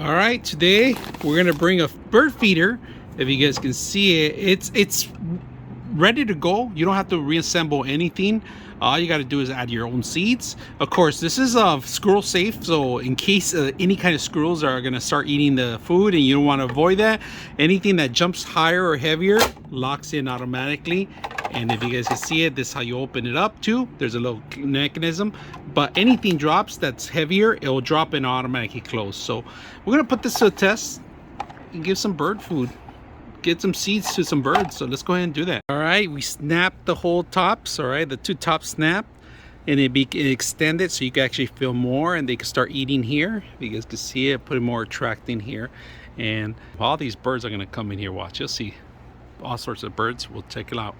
All right, today we're gonna bring a bird feeder. If you guys can see it, it's ready to go. You don't have to reassemble anything. All you got to do is add your own seeds. Of course, this is squirrel safe, so in case any kind of squirrels are gonna start eating the food and you don't want to avoid that, anything that jumps higher or heavier locks in automatically. And if you guys can see it, this is how you open it up too. There's a little mechanism, but anything drops that's heavier, it will drop and automatically close. So we're gonna put this to a test and give some bird food, get some seeds to some birds. So let's go ahead and do that. All right, we snapped the whole tops. All right, the two tops snapped, and it extended so you can actually feel more, and they can start eating here. If you guys can see it, put more attracting here, and all these birds are gonna come in here. Watch, you'll see all sorts of birds. We'll check it out.